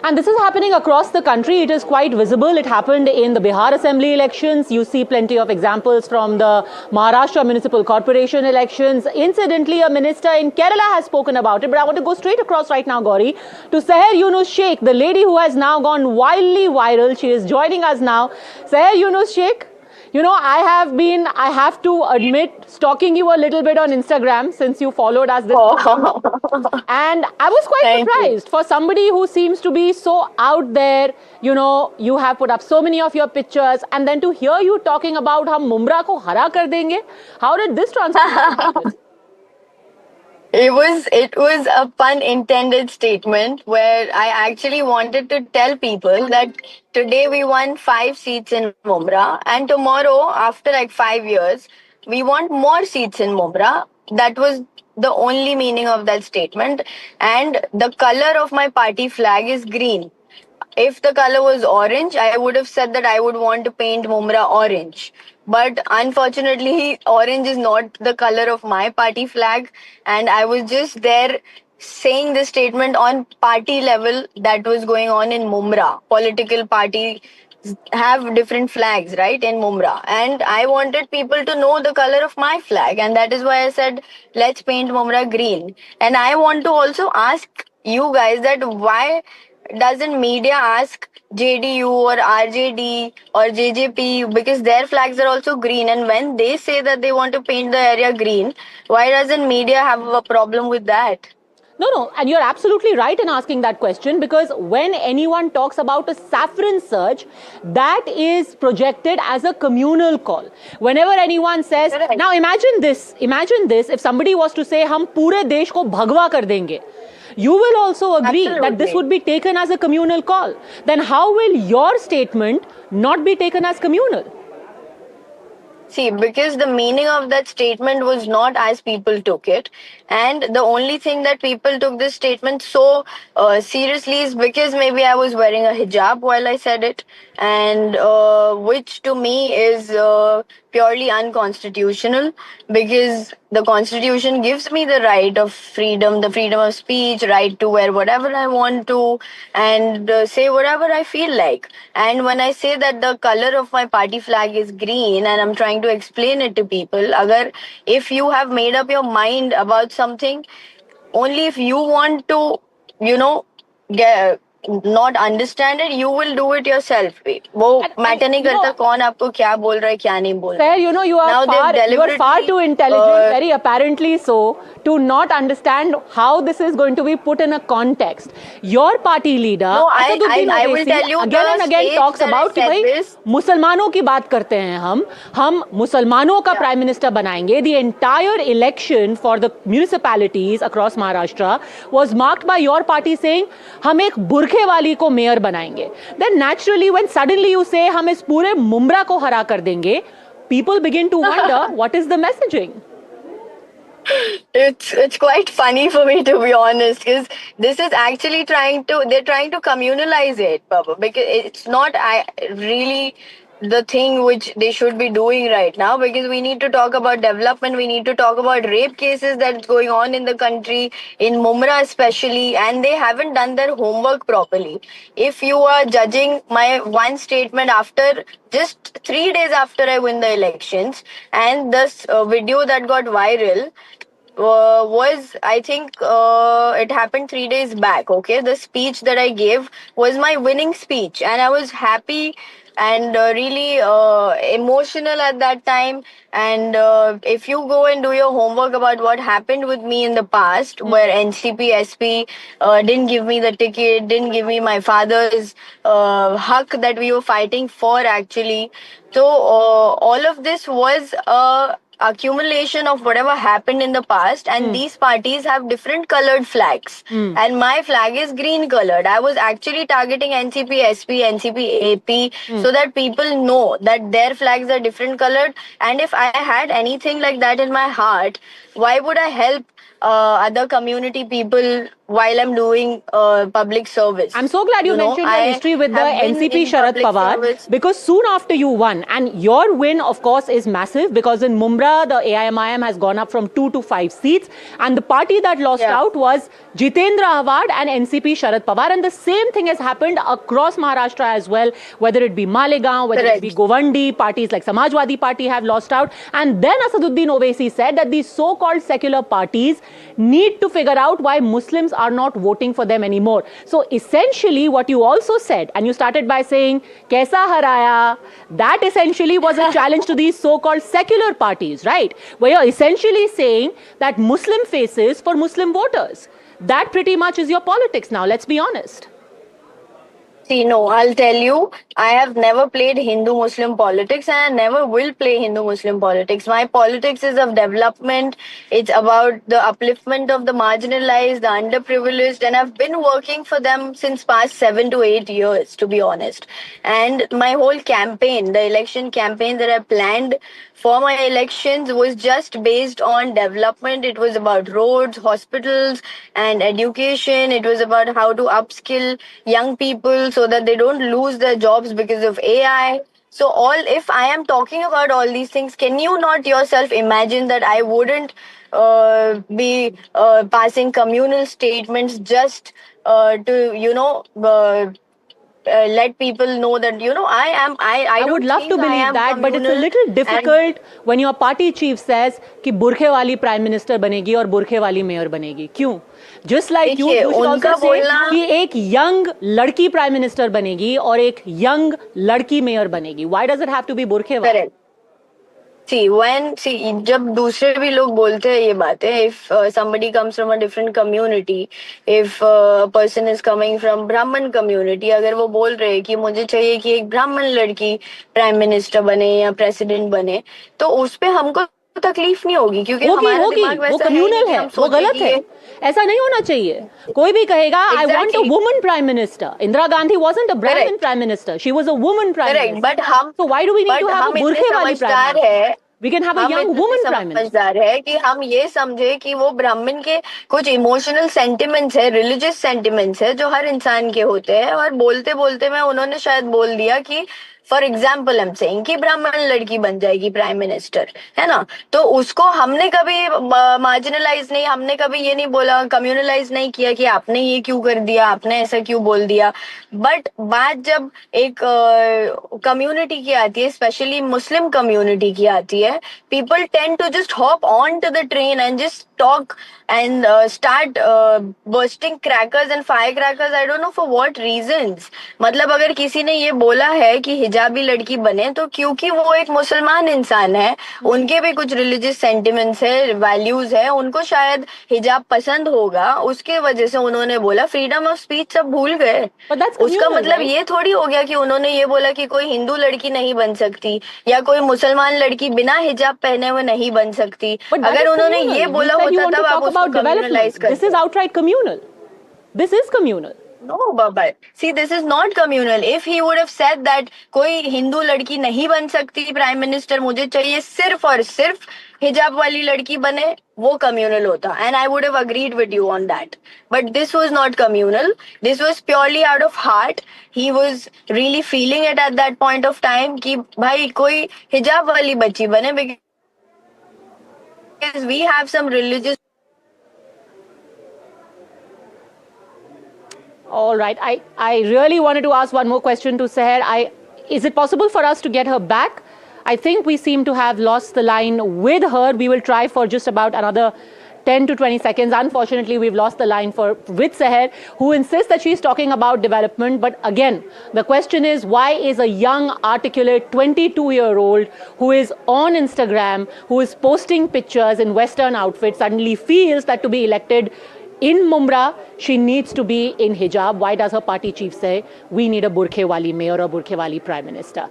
And this is happening across the country. It is quite visible. It happened in the Bihar Assembly elections. You see plenty of examples from the Maharashtra Municipal Corporation elections. Incidentally, a minister in Kerala has spoken about it. But I want to go straight across right now, Gauri, to Seher Yunus Sheikh, the lady who has now gone wildly viral. She is joining us now. Seher Yunus Sheikh. You know, I have to admit, stalking you a little bit on Instagram since you followed us this morning. And I was quite surprised for somebody who seems to be so out there. You know, you have put up so many of your pictures, and then to hear you talking about हम मुमरा को हरा कर देंगे. How did this transformation happen? It was a pun intended statement where I actually wanted to tell people that today we won 5 seats in Mumra, and tomorrow, after like 5 years, we want more seats in Mumra. That was the only meaning of that statement. And the color of my party flag is green. If the color was orange, I would have said that I would want to paint Mumra orange. But unfortunately, orange is not the color of my party flag. And I was just there saying this statement on party level that was going on in Mumra. Political party have different flags, right, in Mumra. And I wanted people to know the color of my flag. And that is why I said, let's paint Mumra green. And I want to also ask you guys that why doesn't media ask JDU or RJD or JJP, because their flags are also green, and when they say that they want to paint the area green, why doesn't media have a problem with that? No, and you're absolutely right in asking that question, because when anyone talks about a saffron surge, that is projected as a communal call. Whenever anyone says, Correct. now imagine this, if somebody was to say, हम पूरे देश को भगवा कर देंगे, you will also agree Absolutely. that this would be taken as a communal call. Then how will your statement not be taken as communal? See, because the meaning of that statement was not as people took it. And the only thing that people took this statement so seriously is because maybe I was wearing a hijab while I said it. And which to me is purely unconstitutional, because the constitution gives me the right of freedom, the freedom of speech, right to wear whatever I want to, and say whatever I feel like. And when I say that the color of my party flag is green and I'm trying to explain it to people, if you have made up your mind about something, only if you want to, get not understand it, you will do it yourself. वो matter नहीं करता कौन आपको क्या बोल रहा है क्या नहीं बोल रहा है. Fair, you know, you are far too intelligent, very apparently so, to not understand how this is going to be put in a context. Your party leader, I will tell you, again and again talks about कि भाई मुसलमानों की बात करते हैं हम मुसलमानों का prime minister बनाएंगे. The entire election for the municipalities across Maharashtra was marked by your party saying हम एक बुरखे वाली को मेयर बनाएंगे. Then naturally, when suddenly you say हम इस पूरे मुमरा को हरा कर देंगे, people begin to wonder what is the messaging. It's quite funny for me, to be honest, because this is actually they're trying to communalize it, Baba, because it's not really the thing which they should be doing right now, because we need to talk about development, we need to talk about rape cases that's going on in the country, in Mumra especially, and they haven't done their homework properly. If you are judging my one statement after just 3 days after I win the elections, and this video that got viral, was, I think, it happened 3 days back. Okay, the speech that I gave was my winning speech, and I was happy and really emotional at that time. And if you go and do your homework about what happened with me in the past, where NCP SP didn't give me the ticket, didn't give me my father's hak that we were fighting for, actually. So all of this was accumulation of whatever happened in the past, and these parties have different colored flags, and my flag is green colored. I was actually targeting NCP SP, NCP AP, so that people know that their flags are different colored. And if I had anything like that in my heart, why would I help other community people while I'm doing public service. I'm so glad you mentioned your history with the have been NCP in Sharad public Pawar, service. because soon after you won, and your win, of course, is massive, because in Mumra, the AIMIM has gone up from 2 to 5 seats, and the party that lost out was Jitendra Awad and NCP Sharad Pawar, and the same thing has happened across Maharashtra as well, whether it be Malegaon, whether it be Govandi, parties like Samajwadi Party have lost out, and then Asaduddin Owaisi said that these so-called secular parties need to figure out why Muslims are not voting for them anymore. So essentially what you also said, and you started by saying, Kaisa haraya, that essentially was a challenge to these so-called secular parties, right? Where you're essentially saying that Muslim faces for Muslim voters. That pretty much is your politics now, let's be honest. See, no, I'll tell you, I have never played Hindu-Muslim politics and I never will play Hindu-Muslim politics. My politics is of development. It's about the upliftment of the marginalized, the underprivileged, and I've been working for them since past 7 to 8 years, to be honest. And my whole campaign, the election campaign that I planned for my elections was just based on development. It was about roads, hospitals, and education. It was about how to upskill young people so that they don't lose their jobs because of AI. So if I am talking about all these things, can you not yourself imagine that I wouldn't be passing communal statements just to let people know that I would don't love think to I believe am that, but it's a communal little difficult when your party chief says कि बुरखे वाली prime minister बनेगी और बुरखे वाली mayor बनेगी. क्यों? Just like you should also say कि एक young लड़की प्राइम मिनिस्टर बनेगी और एक यंग लड़की मेयर बनेगी. Why does it have to be बुरखे वाली? Correct. जब दूसरे भी लोग बोलते हैं ये बातें, if somebody comes from a different community, if a person is coming from Brahmin community, अगर वो बोल रहे हैं कि मुझे चाहिए कि एक ब्राह्मण लड़की प्राइम मिनिस्टर बने या प्रेसिडेंट बने, तो उस पे हमको तकलीफ नहीं होगी, क्योंकि हमारा दिमाग वैसा वो कम्युनल है, वो गलत है, ऐसा नहीं होना चाहिए. कोई भी कहेगा I want a woman prime minister. Indira Gandhi wasn't a Brahmin prime minister, she was a woman prime minister. But हम so why do we need to have a बुरखे वाली prime minister? We can have a young woman prime minister. समझदार है कि हम ये समझे कि वो ब्राह्मण के कुछ इमोशनल सेंटिमेंट्स है, रिलीजियस सेंटिमेंट्स है जो हर इंसान के होते हैं, और बोलते बोलते में उन्होंने शायद बोल दिया कि for example I am saying कि ब्राह्मण लड़की बन जाएगी प्राइम मिनिस्टर, है ना. तो उसको हमने कभी मार्जिनलाइज नहीं, हमने कभी ये नहीं बोला, कम्युनलाइज नहीं किया कि आपने ये क्यों कर दिया, आपने ऐसा क्यों बोल दिया. बट बात जब एक कम्युनिटी की आती है, स्पेशली मुस्लिम कम्युनिटी की आती है, people tend to just hop onto the train and just talk and start bursting crackers and firecrackers. I don't know for what reasons. मतलब अगर किसी ने ये बोला है कि हिजाबी लड़की बने, तो क्योंकि वो एक मुसलमान इंसान है, उनके भी कुछ रिलीजियस सेंटिमेंट्स है, वैल्यूज है, उनको शायद हिजाब पसंद होगा, उसके वजह से उन्होंने बोला. फ्रीडम ऑफ स्पीच सब भूल गए. उसका मतलब ये थोड़ी हो गया कि उन्होंने ये बोला कि कोई हिंदू लड़की नहीं बन सकती या कोई मुसलमान लड़की बिना हिजाब पहने हुए नहीं बन सकती. अगर उन्होंने ये बोला होता तब आप उसको कम्युनलाइज करते. This is outright communal. This is communal. No, Baba. See, this is not communal. If he would have said that कोई हिंदू लड़की नहीं बन सकती प्राइम मिनिस्टर, मुझे चाहिए सिर्फ और सिर्फ हिजाब वाली लड़की बने, वो communal होता. And I would have agreed with you on that. But this was not communal. This was purely out of heart. He was really feeling it at that point of time कि भाई कोई हिजाब वाली बच्ची बने, because we have some religious. All right. I really wanted to ask one more question to Seher. Is it possible for us to get her back? I think we seem to have lost the line with her. We will try for just about another 10 to 20 seconds. Unfortunately, we've lost the line with Seher, who insists that she's talking about development. But again, the question is, why is a young, articulate 22-year-old who is on Instagram, who is posting pictures in Western outfits, suddenly feels that to be elected in Mumra, she needs to be in hijab? Why does her party chief say, we need a burkhe wali mayor or burkhe wali prime minister?